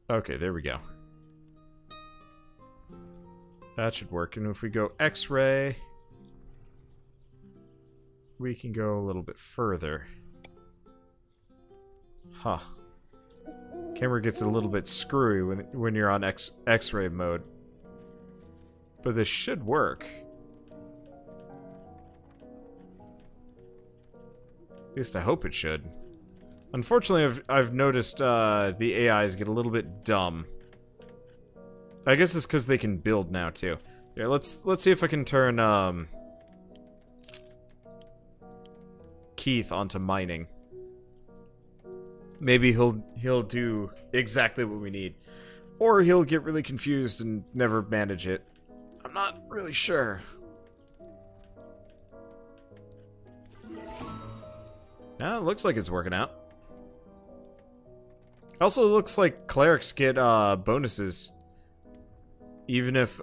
Okay, there we go. That should work. And if we go X-ray, we can go a little bit further. Huh. Camera gets a little bit screwy when you're on X-ray mode. But this should work. At least I hope it should. Unfortunately, I've noticed the AIs get a little bit dumb. I guess it's because they can build now too. Yeah, let's see if I can turn Keith onto mining. Maybe he'll do exactly what we need, or he'll get really confused and never manage it. I'm not really sure. Now it looks like it's working out. Also, it looks like clerics get bonuses, even if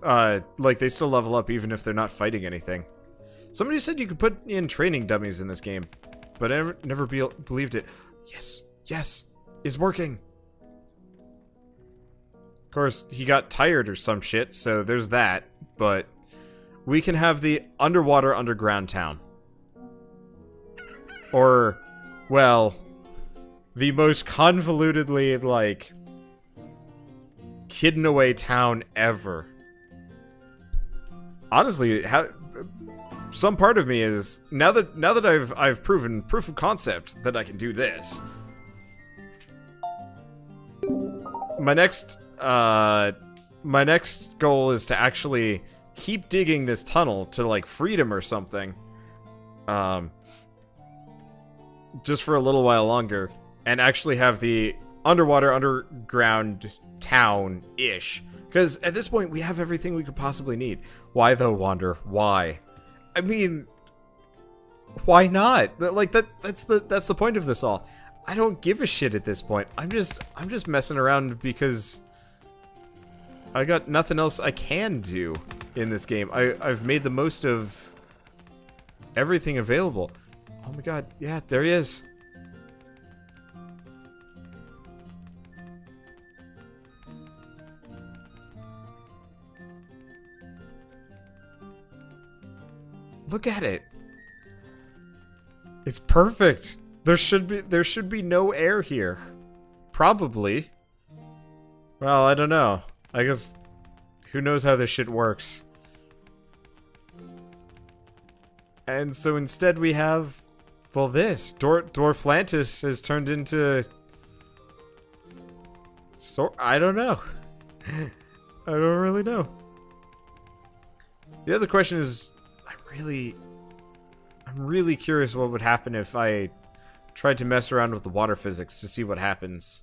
like they still level up even if they're not fighting anything. Somebody said you could put in training dummies in this game, but I never believed it. Yes, yes, it's working. Of course, he got tired or some shit, so there's that. But we can have the underwater underground town, or, well, the most convolutedly, like, hidden away town ever. Honestly, some part of me is, now that I've proven proof of concept that I can do this, my next goal is to actually keep digging this tunnel to, like, freedom or something. Just for a little while longer. And actually have the underground town-ish. Because at this point, we have everything we could possibly need. Why though, Wander? Why? I mean, why not? Like, that's the point of this all. I don't give a shit at this point. I'm just messing around because I got nothing else I can do in this game. I've made the most of everything available. Oh my god, yeah, there he is. Look at it. It's perfect. There should be no air here. Probably. Well, I don't know. I guess who knows how this shit works. And so instead we have, well, this Dwarflantis has turned into I don't know. I don't really know. The other question is, I'm really curious what would happen if I tried to mess around with the water physics to see what happens.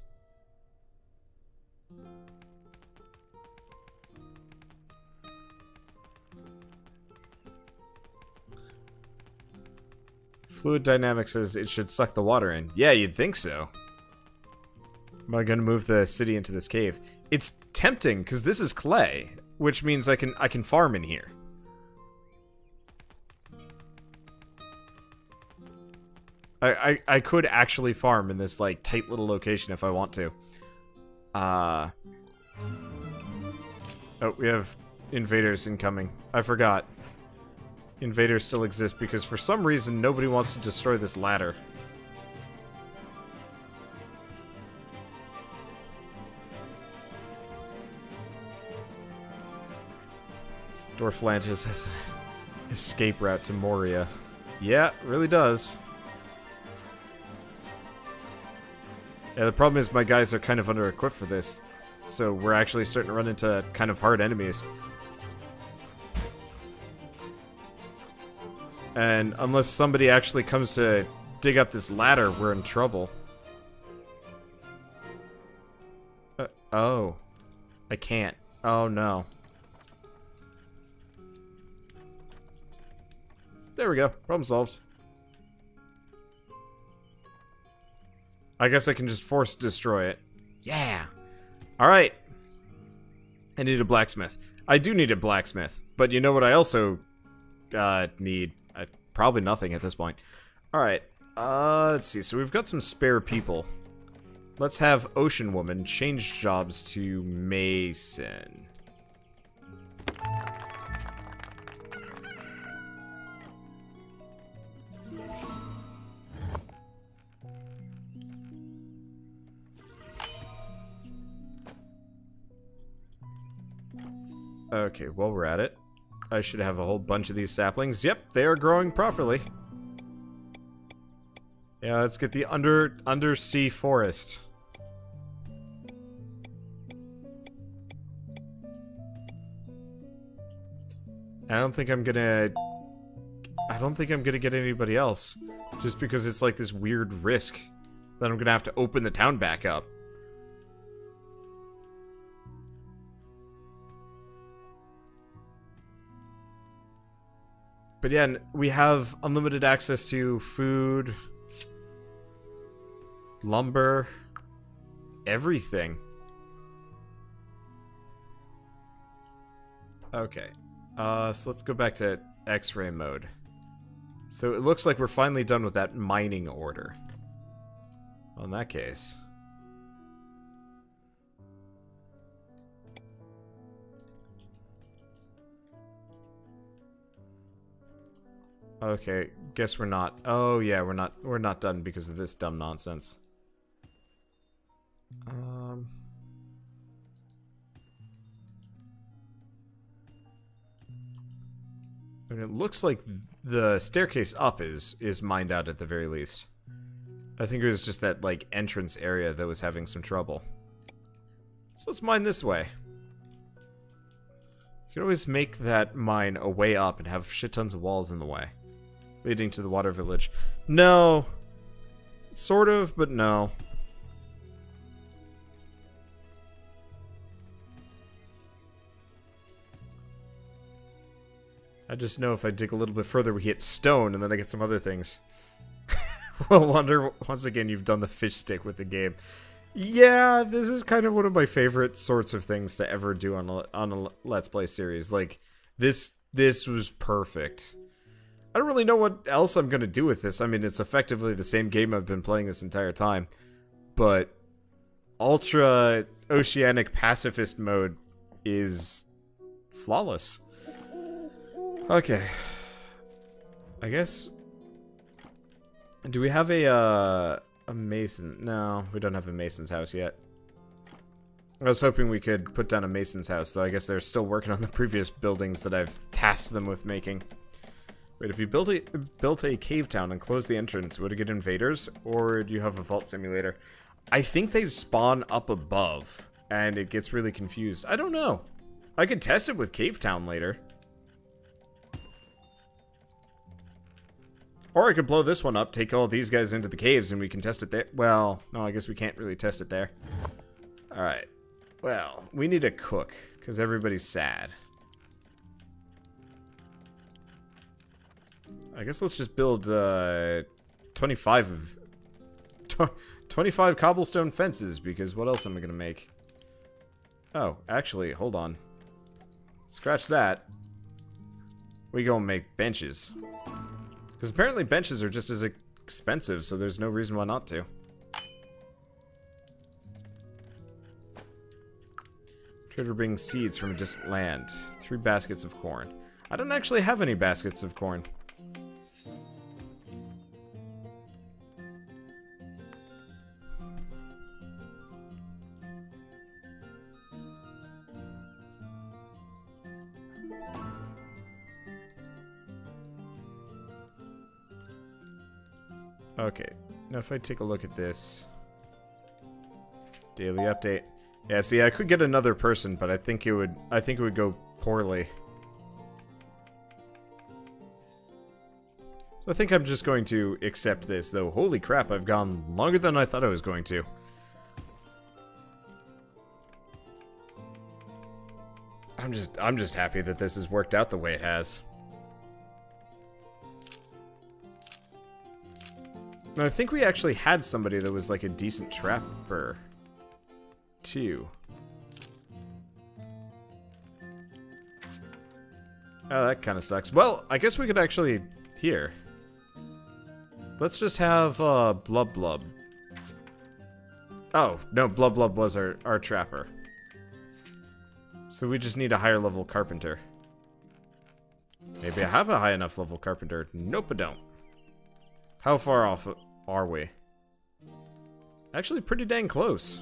Fluid dynamics says it should suck the water in. Yeah, you'd think so. Am I gonna move the city into this cave? It's tempting because this is clay, which means I can farm in here. I could actually farm in this, like, tight little location if I want to. Oh, we have invaders incoming. I forgot. Invaders still exist because for some reason nobody wants to destroy this ladder. Dwarflantis has an escape route to Moria. Yeah, it really does. Yeah, the problem is my guys are kind of under-equipped for this, so we're actually starting to run into kind of hard enemies. And unless somebody actually comes to dig up this ladder, we're in trouble. Oh. I can't. Oh, no. There we go. Problem solved. I guess I can just force destroy it. Yeah. Alright. I need a blacksmith. I do need a blacksmith. But you know what I also need? Probably nothing at this point. Alright. Let's see. So we've got some spare people. Let's have Ocean Woman change jobs to Mason. Okay, while we're at it, I should have a whole bunch of these saplings. Yep, they are growing properly. Yeah, let's get the undersea forest. I don't think I'm gonna get anybody else. Just because it's like this weird risk that I'm gonna have to open the town back up. But yeah, we have unlimited access to food, lumber, everything. Okay. So let's go back to X-ray mode. So it looks like we're finally done with that mining order. Well, in that case... Okay, guess we're not. Oh yeah, we're not done because of this dumb nonsense. And it looks like the staircase up is mined out at the very least. I think it was just that like entrance area that was having some trouble. So let's mine this way. You can always make that mine a way up and have shit tons of walls in the way. Leading to the water village. No. Sort of, but no. I just know if I dig a little bit further, we hit stone, and then I get some other things. Well, Wander, once again, you've done the fish stick with the game. Yeah, this is kind of one of my favorite sorts of things to ever do on a Let's Play series. Like, this was perfect. I don't really know what else I'm gonna do with this. I mean, it's effectively the same game I've been playing this entire time. But Ultra Oceanic Pacifist mode is flawless. Okay. I guess... Do we have a mason? No, we don't have a mason's house yet. I was hoping we could put down a mason's house, though I guess they're still working on the previous buildings that I've tasked them with making. Wait, if you built a cave town and closed the entrance, would it get invaders? Or do you have a vault simulator? I think they spawn up above, and it gets really confused. I don't know. I could test it with Cave Town later. Or I could blow this one up, take all these guys into the caves, and we can test it there. Well, no, I guess we can't really test it there. Alright. Well, we need a cook, because everybody's sad. I guess let's just build 25 cobblestone fences, because what else am I going to make? Oh, actually, hold on. Scratch that. We gonna make benches. Because apparently benches are just as expensive, so there's no reason why not to. Trader brings seeds from a distant land. 3 baskets of corn. I don't actually have any baskets of corn. Okay, now if I take a look at this. Daily update. Yeah, see, I could get another person, but I think it would go poorly. So I think I'm just going to accept this, though. Holy crap, I've gone longer than I thought I was going to. I'm just happy that this has worked out the way it has. I think we actually had somebody that was like a decent trapper, too. Oh, that kind of sucks. Well, I guess we could actually... Here. Let's just have, Blub Blub. Oh, no, Blub Blub was our trapper. So we just need a higher level carpenter. Maybe I have a high enough level carpenter. Nope, I don't. How far off are we? Actually, pretty dang close.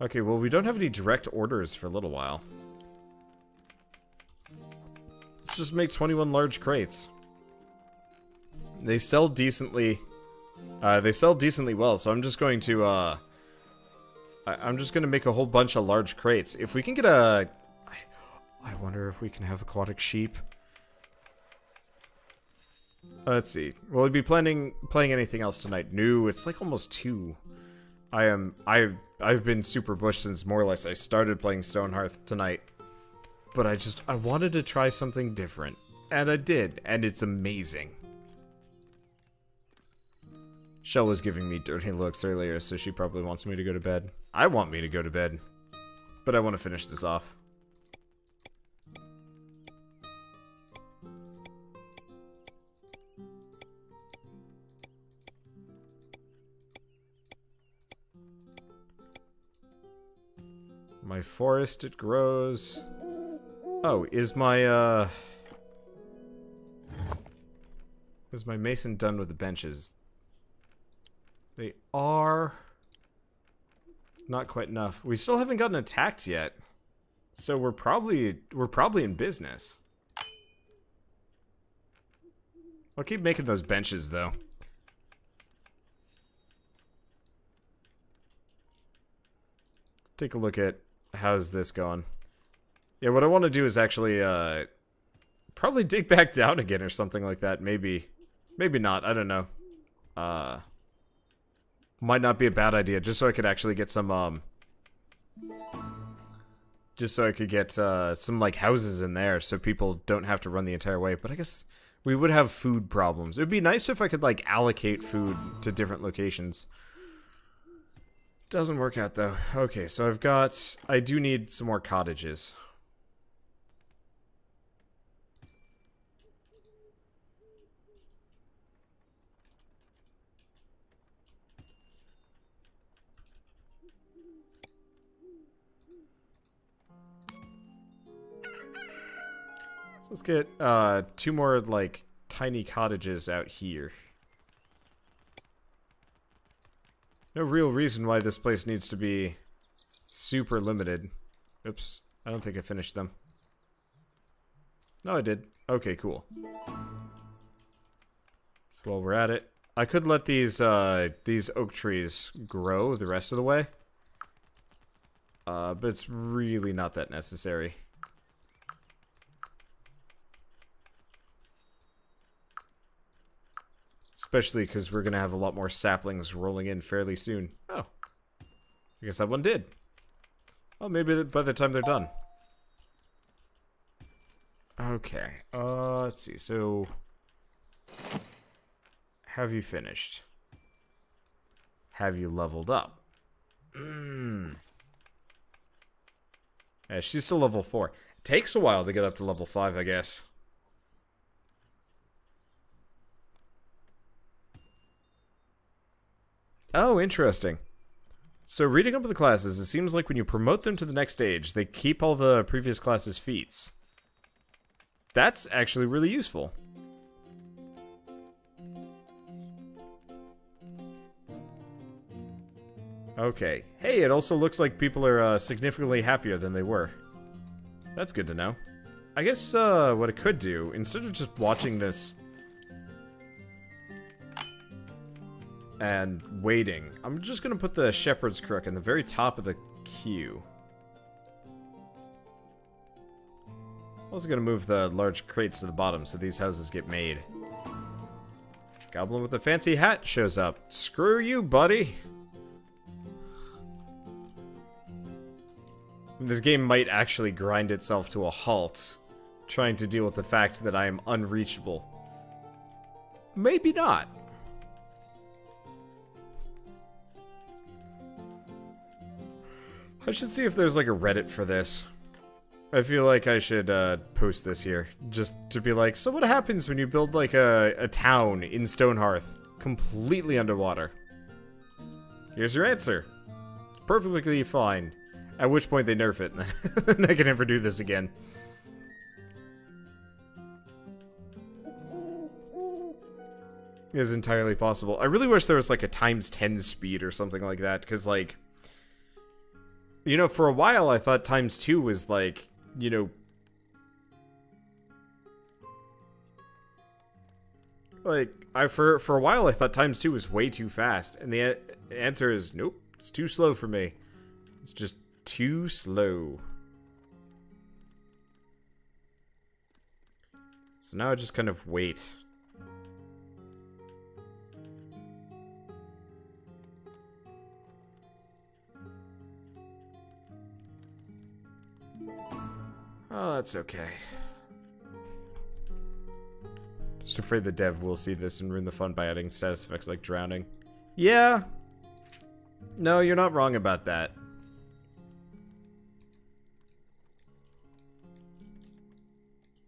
Okay, well, we don't have any direct orders for a little while. Let's just make 21 large crates. They sell decently. They sell decently well, so I'm just going to, I'm just going to make a whole bunch of large crates. If we can get a... I wonder if we can have aquatic sheep. Let's see. Will we be playing anything else tonight? No, it's like almost 2. I've been super bush since more or less I started playing Stonehearth tonight. But I wanted to try something different. And I did, and it's amazing. Shell was giving me dirty looks earlier, so she probably wants me to go to bed. I want me to go to bed. But I want to finish this off. My forest, it grows. Oh, is my mason done with the benches? They are. It's not quite enough. We still haven't gotten attacked yet. So we're probably in business. I'll keep making those benches though. Let's take a look at how's this going. Yeah, what I want to do is actually probably dig back down again or something like that. Maybe not. I don't know. Might not be a bad idea, just so I could actually get some just so I could get some like houses in there so people don't have to run the entire way. But I guess we would have food problems. It would be nice if I could like allocate food to different locations. Doesn't work out though. Okay, so I do need some more cottages. So let's get 2 more like tiny cottages out here. No real reason why this place needs to be super limited. Oops, I don't think I finished them. No, I did. Okay, cool. So while we're at it, I could let these oak trees grow the rest of the way. But it's really not that necessary. Especially because we're going to have a lot more saplings rolling in fairly soon. Oh. I guess that one did. Oh, maybe by the time they're done. Okay. Let's see. So, have you finished? Have you leveled up? Yeah, she's still level 4. It takes a while to get up to level 5, I guess. Oh, interesting. So reading up the classes, it seems like when you promote them to the next stage, they keep all the previous classes' feats. That's actually really useful. Okay. Hey, it also looks like people are significantly happier than they were. That's good to know. I guess what I could do, instead of just watching this and waiting, I'm just gonna put the shepherd's crook in the very top of the queue. Also gonna move the large crates to the bottom so these houses get made. Goblin with a fancy hat shows up. Screw you, buddy! This game might actually grind itself to a halt, trying to deal with the fact that I am unreachable. Maybe not. I should see if there's like a Reddit for this. I feel like I should post this here, just to be like, so what happens when you build like a town in Stonehearth, completely underwater? Here's your answer. It's perfectly fine. At which point they nerf it, and then I can never do this again. It is entirely possible. I really wish there was like a ×10 speed or something like that, because like, you know, for a while I thought ×2 was like, you know, like for a while I thought ×2 was way too fast, and the answer is nope, it's too slow for me. It's just too slow. So now I just kind of wait. Oh, that's okay. Just afraid the dev will see this and ruin the fun by adding status effects like drowning. Yeah. No, you're not wrong about that.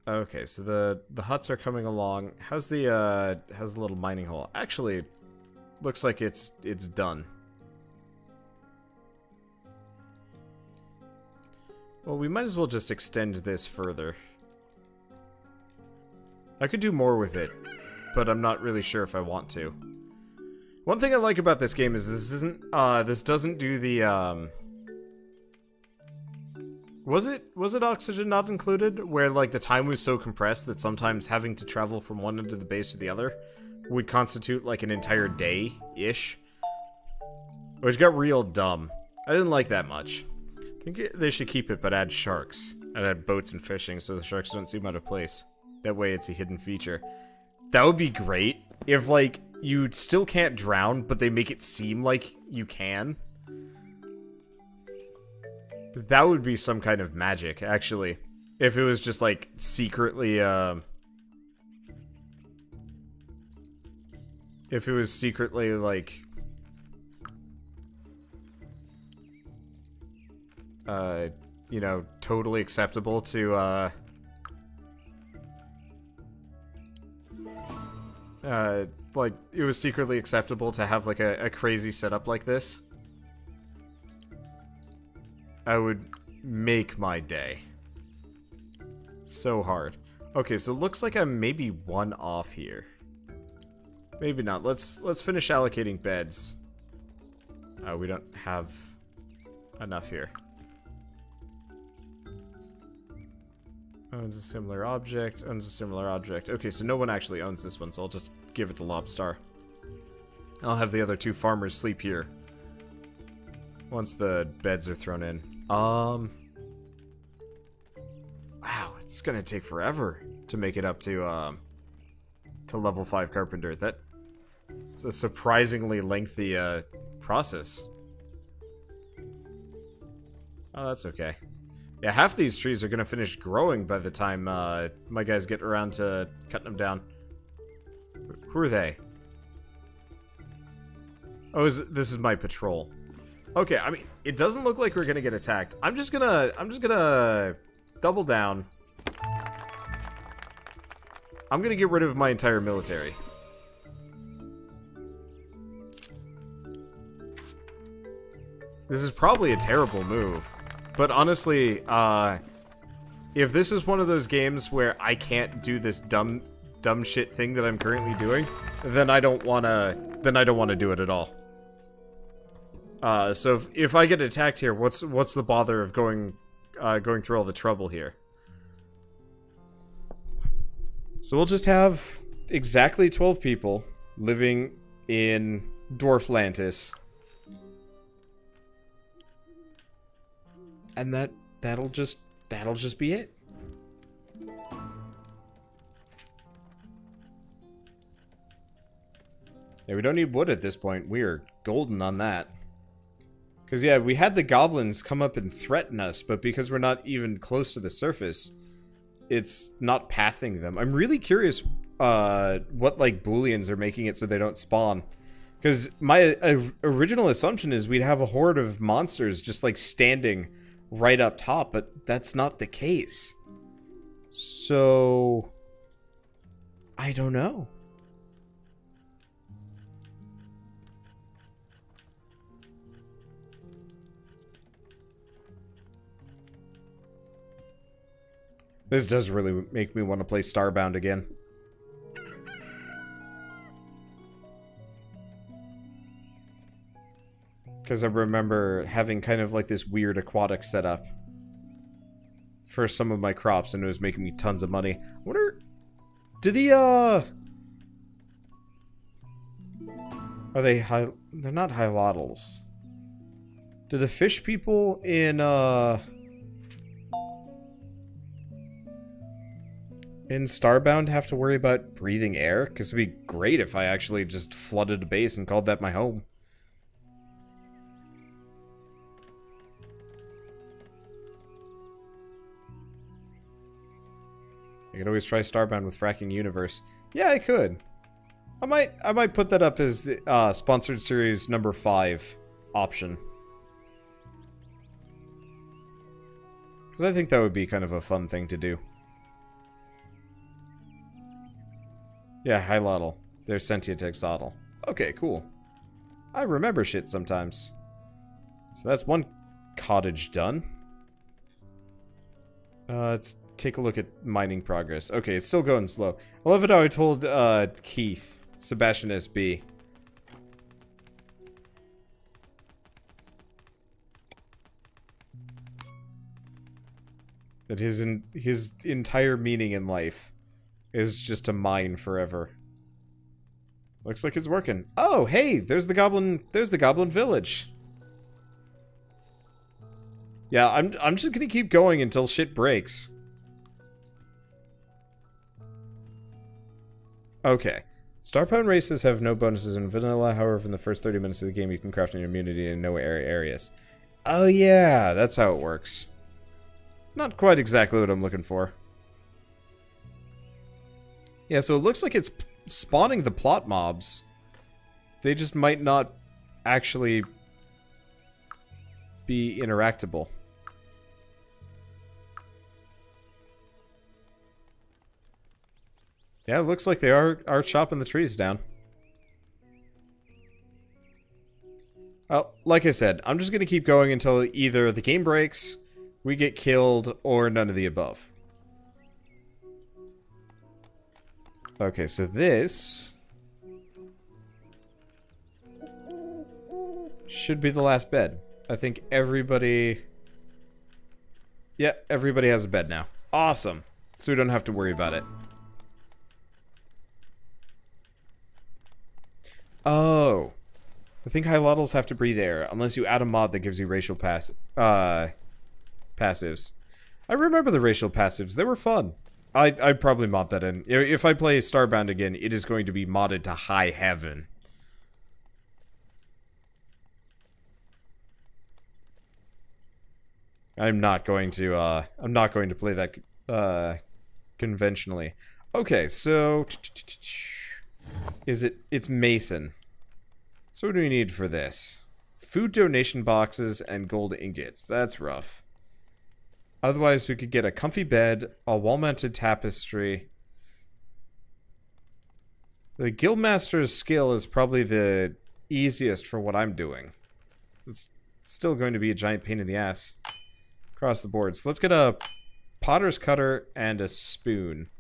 Okay, so the huts are coming along. How's the little mining hole? Actually, looks like it's done. Well, we might as well just extend this further. I could do more with it, but I'm not really sure if I want to. One thing I like about this game is this doesn't do the, Was it oxygen not included? Where, like, the time was so compressed that sometimes having to travel from one end of the base to the other would constitute, like, an entire day-ish? Which got real dumb. I didn't like that much. I think they should keep it, but add sharks. And add boats and fishing so the sharks don't seem out of place. That way it's a hidden feature. That would be great if, like, you still can't drown, but they make it seem like you can. That would be some kind of magic, actually. If it was just, like, secretly, if it was secretly, like... you know, totally acceptable to, like, it was secretly acceptable to have, like, a crazy setup like this. I would make my day. So hard. Okay, so it looks like I'm maybe one off here. Maybe not. Let's finish allocating beds. We don't have enough here. Owns a similar object, owns a similar object. Okay, so no one actually owns this one, so I'll just give it to Lobstar. I'll have the other two farmers sleep here once the beds are thrown in. Wow, it's gonna take forever to make it up to level 5 carpenter. That's a surprisingly lengthy process. Oh, that's okay. Yeah, half these trees are gonna finish growing by the time my guys get around to cutting them down. Who are they? Oh, this is my patrol. Okay, I mean, it doesn't look like we're gonna get attacked. I'm just gonna double down. I'm gonna get rid of my entire military. This is probably a terrible move. But honestly, if this is one of those games where I can't do this dumb shit thing that I'm currently doing, then I don't wanna do it at all. So if I get attacked here, what's the bother of going through all the trouble here? So we'll just have exactly 12 people living in Dwarflantis. And that'll just be it. Yeah, we don't need wood at this point. We are golden on that. Because, yeah, we had the goblins come up and threaten us, but because we're not even close to the surface, it's not pathing them. I'm really curious what, like, booleans are making it so they don't spawn. Because my original assumption is we'd have a horde of monsters just, like, standing right up top, but that's not the case. So I don't know. This does really make me want to play Starbound again. Because I remember having kind of like this weird aquatic setup for some of my crops, and it was making me tons of money. I wonder, do the, are they they're not Hylottles. Do the fish people in Starbound have to worry about breathing air? Because it'd be great if I actually just flooded a base and called that my home. I could always try Starbound with Fracking Universe. Yeah, I could. I might put that up as the sponsored series number 5 option. Because I think that would be kind of a fun thing to do. Yeah, Hylottl. They're sentient exoddle. Okay, cool. I remember shit sometimes. So that's one cottage done. Let's take a look at mining progress. Okay, it's still going slow. I love it how I told Keith, Sebastian SB, that his entire meaning in life is just to mine forever. Looks like it's working. Oh, hey, there's the goblin village. Yeah, I'm just gonna keep going until shit breaks. Okay. Starbound races have no bonuses in vanilla, however, in the first 30 minutes of the game you can craft an immunity in no areas. Oh yeah, that's how it works. Not quite exactly what I'm looking for. Yeah, so it looks like it's spawning the plot mobs. They just might not actually be interactable. Yeah, it looks like they are chopping the trees down. Well, like I said, I'm just going to keep going until either the game breaks, we get killed, or none of the above. Okay, so this should be the last bed. I think everybody... Yeah, everybody has a bed now. Awesome. So we don't have to worry about it. Oh. I think Hylottls have to breathe air, unless you add a mod that gives you racial passives. I remember the racial passives. They were fun. I'd probably mod that in. If I play Starbound again, it is going to be modded to high heaven. I'm not going to play that conventionally. Okay, so it's Mason. So what do we need for this? Food donation boxes and gold ingots. That's rough. Otherwise, we could get a comfy bed, a wall-mounted tapestry. The Guildmaster's skill is probably the easiest for what I'm doing. It's still going to be a giant pain in the ass across the board. So let's get a potter's cutter and a spoon.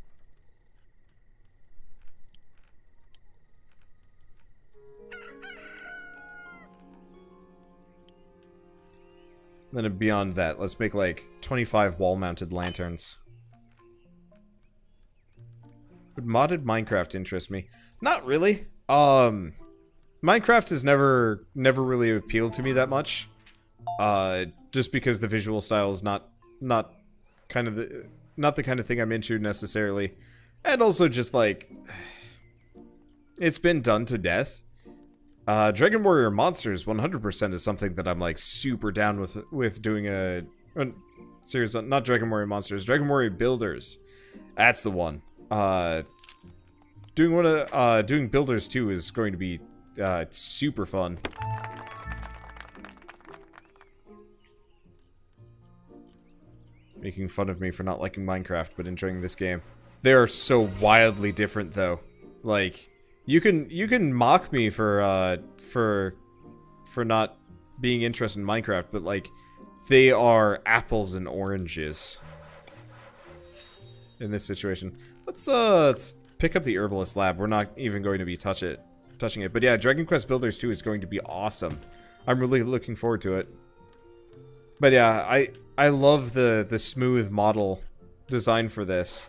Then beyond that, let's make like 25 wall-mounted lanterns. Would modded Minecraft interest me? Not really. Minecraft has never really appealed to me that much. Just because the visual style is not the kind of thing I'm into necessarily. And also just like it's been done to death. Dragon Warrior Monsters 100% is something that I'm like super down with doing a series on, not Dragon Warrior Monsters, Dragon Warrior Builders. That's the one. Doing Builders 2 is going to be super fun. Making fun of me for not liking Minecraft but enjoying this game. They are so wildly different though. Like you can mock me for not being interested in Minecraft, but like they are apples and oranges. in this situation. Let's pick up the herbalist lab. We're not even going to be touching it. But yeah, Dragon Quest Builders 2 is going to be awesome. I'm really looking forward to it. But yeah, I love the smooth model design for this.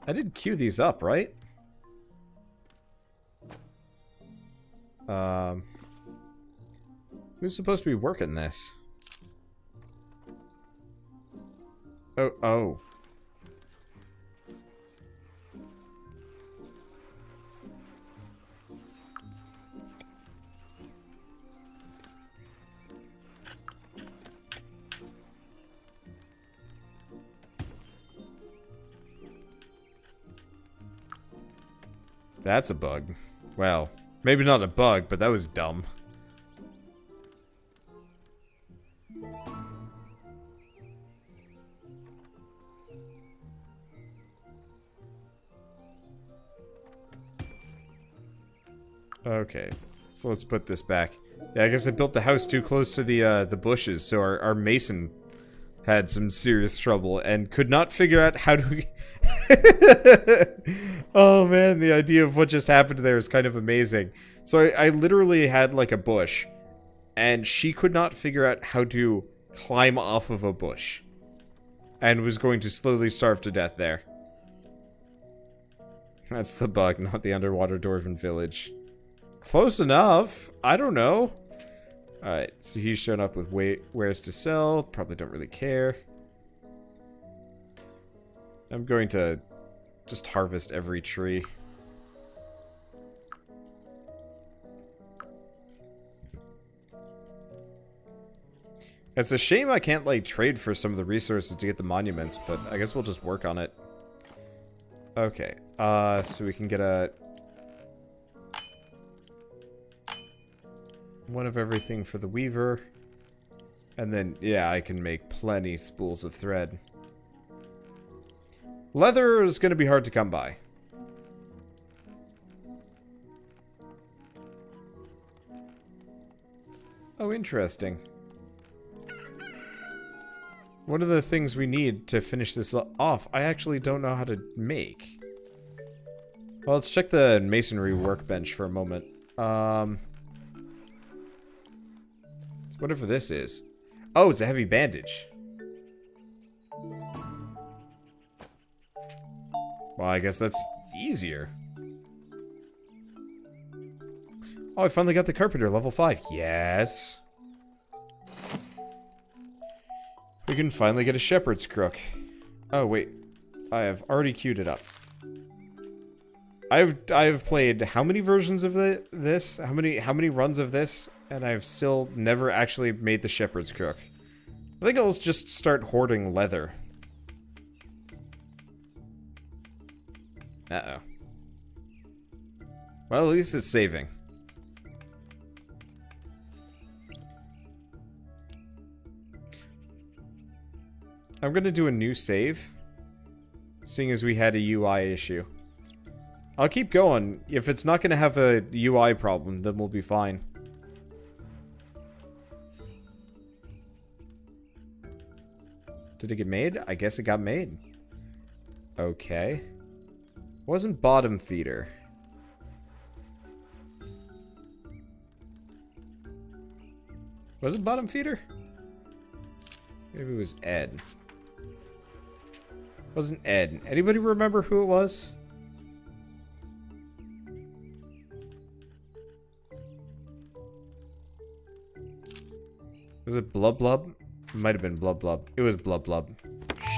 I did queue these up, right? Who's supposed to be working this? Oh. That's a bug. Well, maybe not a bug, but that was dumb. Okay, so let's put this back. Yeah, I guess I built the house too close to the bushes, so our mason had some serious trouble and could not figure out how to... Oh man, the idea of what just happened there is kind of amazing. So I literally had like a bush, and she could not figure out how to climb off of a bush, and was going to slowly starve to death there. That's the bug, not the underwater dwarven village. Close enough. I don't know. Alright, so he's shown up with wares to sell. Probably don't really care. I'm going to just harvest every tree. It's a shame I can't, like, trade for some of the resources to get the monuments, but I guess we'll just work on it. Okay, so we can get a... one of everything for the weaver. And then, yeah, I can make plenty spools of thread. Leather is going to be hard to come by. Oh, interesting. One of the things we need to finish this off, I actually don't know how to make. Well, let's check the masonry workbench for a moment. Whatever this is. Oh, it's a heavy bandage. Well, I guess that's easier. Oh, I finally got the carpenter, level 5. Yes. We can finally get a shepherd's crook. Oh, wait. I have already queued it up. I've played how many versions of this? How many runs of this? And I've still never actually made the shepherd's crook. I think I'll just start hoarding leather. Uh-oh. Well, at least it's saving. I'm gonna do a new save, seeing as we had a UI issue. I'll keep going. If it's not gonna have a UI problem, then we'll be fine. Did it get made? I guess it got made. Okay. Wasn't bottom feeder. Was it bottom feeder? Maybe it was Ed. Wasn't Ed. Anybody remember who it was? Was it Blub Blub? It might have been Blub Blub. It was Blub Blub.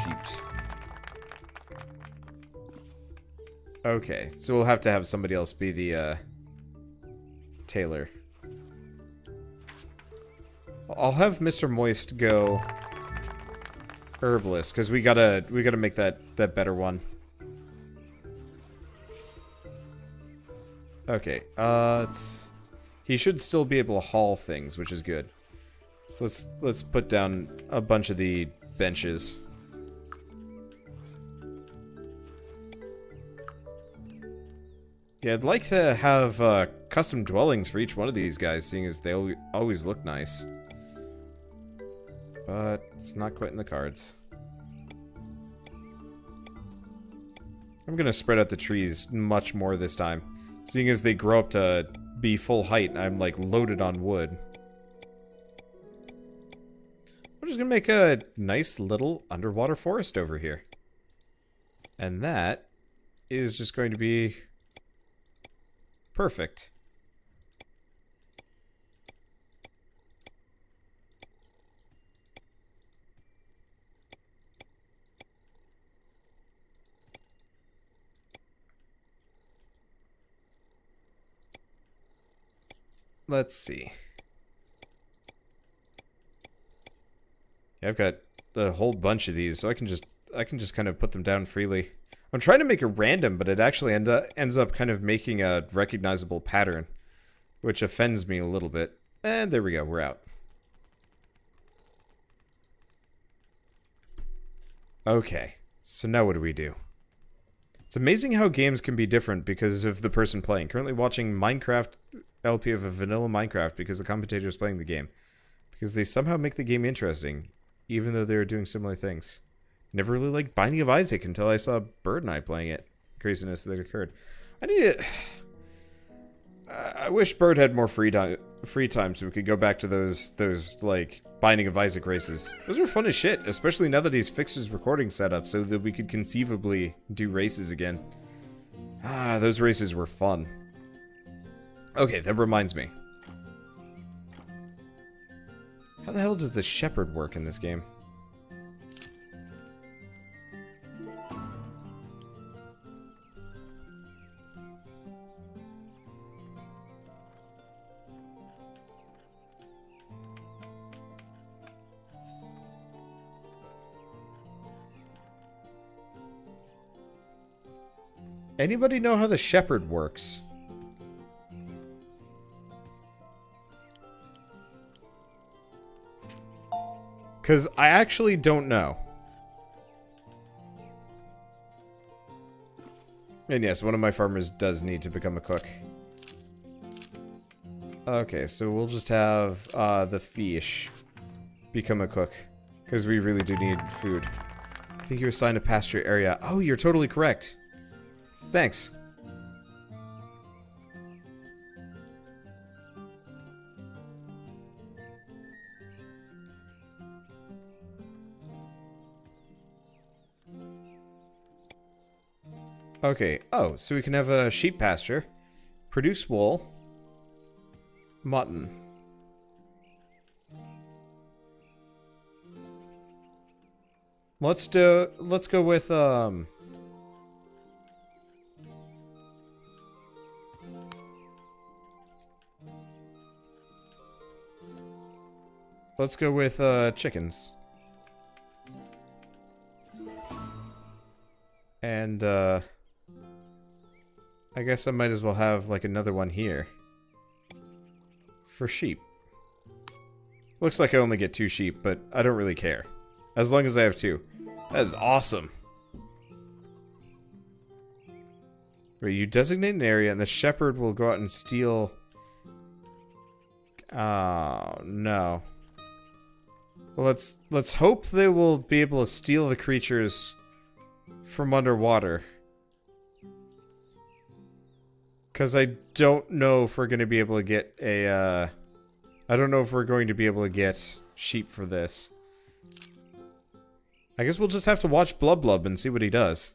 Shoot. Okay, so we'll have to have somebody else be the, tailor. I'll have Mr. Moist go herbalist, because we gotta make that better one. Okay, he should still be able to haul things, which is good. So let's put down a bunch of the benches. Yeah, I'd like to have custom dwellings for each one of these guys, seeing as they always look nice. But it's not quite in the cards. I'm gonna spread out the trees much more this time, seeing as they grow up to be full height and I'm like loaded on wood. I'm just gonna make a nice little underwater forest over here. And that is just going to be perfect. Let's see. Yeah, I've got a whole bunch of these, so I can just kind of put them down freely. I'm trying to make it random, but it actually ends up kind of making a recognizable pattern, which offends me a little bit. And there we go, we're out. Okay, so now what do we do? It's amazing how games can be different because of the person playing. Currently watching Minecraft LP of a vanilla Minecraft because the commentator is playing the game. Because they somehow make the game interesting, even though they're doing similar things. Never really liked Binding of Isaac until I saw Bird and I playing it. Craziness that occurred. I need it. I wish Bird had more free time so we could go back to those like Binding of Isaac races. Those were fun as shit, especially now that he's fixed his recording setup so that we could conceivably do races again. Ah, those races were fun. Okay, that reminds me. How the hell does the shepherd work in this game? Anybody know how the shepherd works? Because I actually don't know. And yes, one of my farmers does need to become a cook. Okay, so we'll just have the fish become a cook. Because we really do need food. I think you're assigned a pasture area. Oh, you're totally correct. Thanks. Okay, oh, so we can have a sheep pasture, produce wool, mutton. Let's go with, let's go with, chickens. And, I guess I might as well have, like, another one here. For sheep. Looks like I only get 2 sheep, but I don't really care. As long as I have 2. That is awesome. Wait, you designate an area and the shepherd will go out and steal... Oh, no. Well, let's hope they will be able to steal the creatures from underwater. Because I don't know if we're going to be able to get a, I don't know if we're going to be able to get sheep for this. I guess we'll just have to watch Blub Blub and see what he does.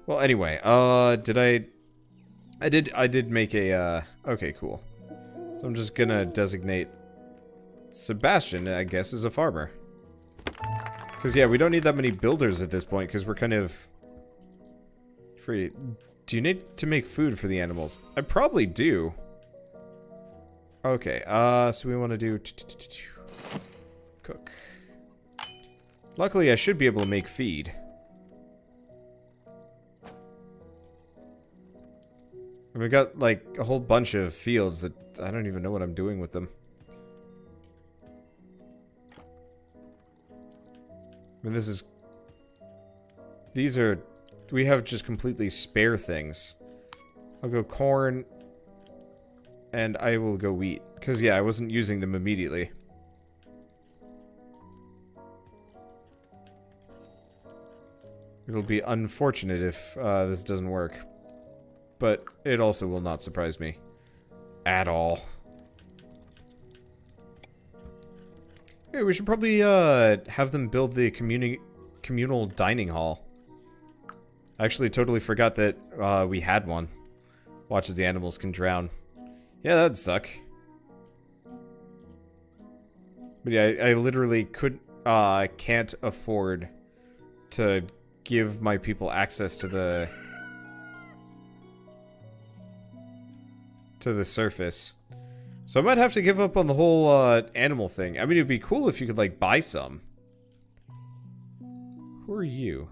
Well, anyway, I did make a, okay, cool. So I'm just gonna designate Sebastian, I guess, as a farmer. Because, yeah, we don't need that many builders at this point, because we're kind of free. Do you need to make food for the animals? I probably do. Okay, so we want to do... cook. Luckily, I should be able to make feed. And we got, like, a whole bunch of fields that I don't even know what I'm doing with them. I mean, this is these are... We have just completely spare things. I'll go corn. And I will go wheat. Because, yeah, I wasn't using them immediately. It'll be unfortunate if this doesn't work. But it also will not surprise me. At all. Hey, we should probably have them build the communal dining hall. I actually totally forgot that we had one. Watch as the animals can drown. Yeah, that'd suck. But yeah, I literally can't afford to give my people access to the surface. So I might have to give up on the whole animal thing. I mean, it'd be cool if you could, like, buy some. Who are you?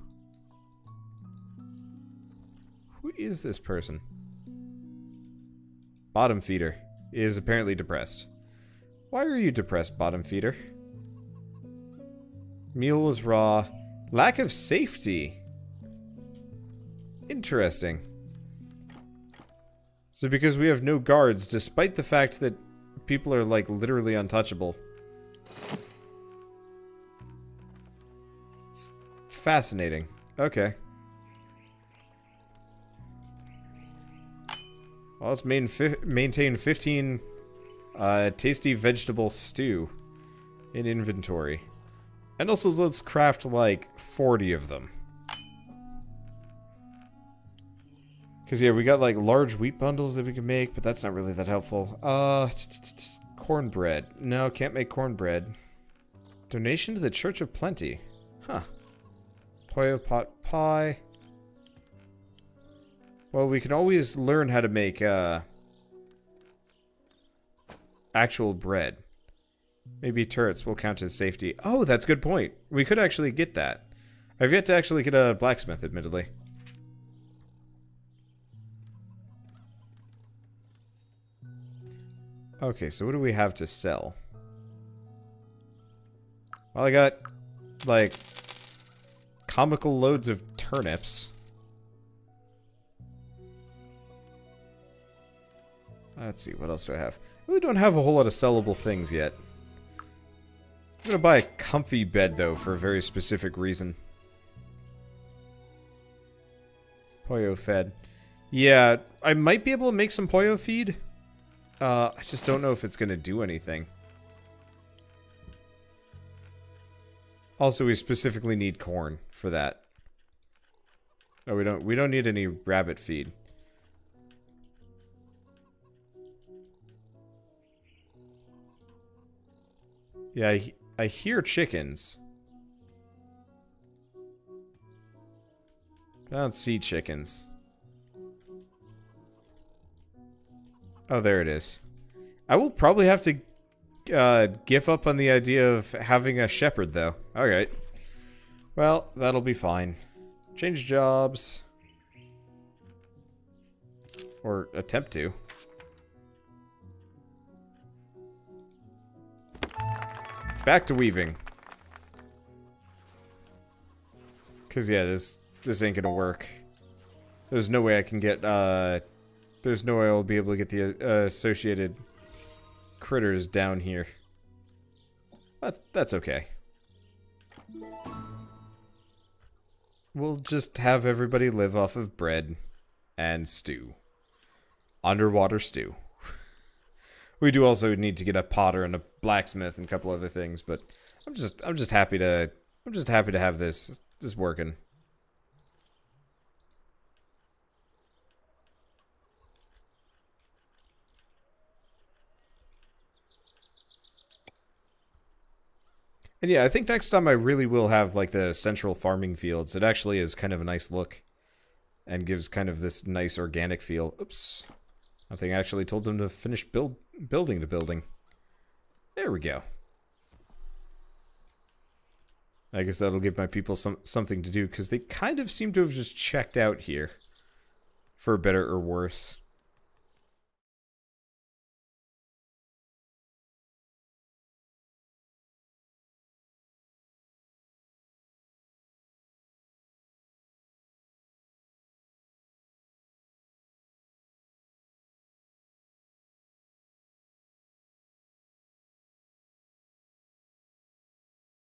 Who is this person? Bottom feeder is apparently depressed. Why are you depressed, bottom feeder? Meal was raw. Lack of safety. Interesting. So because we have no guards, despite the fact that people are, like, literally untouchable. It's fascinating. Okay. Well, let's maintain 15 tasty vegetable stew in inventory. And also let's craft, like, 40 of them. Because, yeah, we got, like, large wheat bundles that we can make, but that's not really that helpful. Cornbread. No, can't make cornbread. Donation to the Church of Plenty. Huh. Pollo pot pie. Well, we can always learn how to make, actual bread. Maybe turrets will count as safety. Oh, that's a good point. We could actually get that. I've yet to actually get a blacksmith, admittedly. Okay, so what do we have to sell? Well, I got, like, comical loads of turnips. Let's see, what else do I have? I really don't have a whole lot of sellable things yet. I'm gonna buy a comfy bed, though, for a very specific reason. Pollo fed. Yeah, I might be able to make some pollo feed. I just don't know if it's gonna do anything. Also, we specifically need corn for that. Oh, we don't need any rabbit feed. Yeah, I hear chickens. I don't see chickens. Oh, there it is. I will probably have to give up on the idea of having a shepherd, though. Alright. Well, that'll be fine. Change jobs. Or attempt to. Back to weaving. Cause yeah, this ain't gonna work. There's no way I can get there's no way I'll be able to get the associated critters down here. That's okay. We'll just have everybody live off of bread and stew. Underwater stew. We do also need to get a potter and a blacksmith and a couple other things, but I'm just happy to have this working. And yeah, I think next time I really will have, like, the central farming fields. It actually is kind of a nice look. And gives kind of this nice organic feel. Oops. I think I actually told them to finish building the building. There we go. I guess that'll give my people something to do, because they kind of seem to have just checked out here. For better or worse.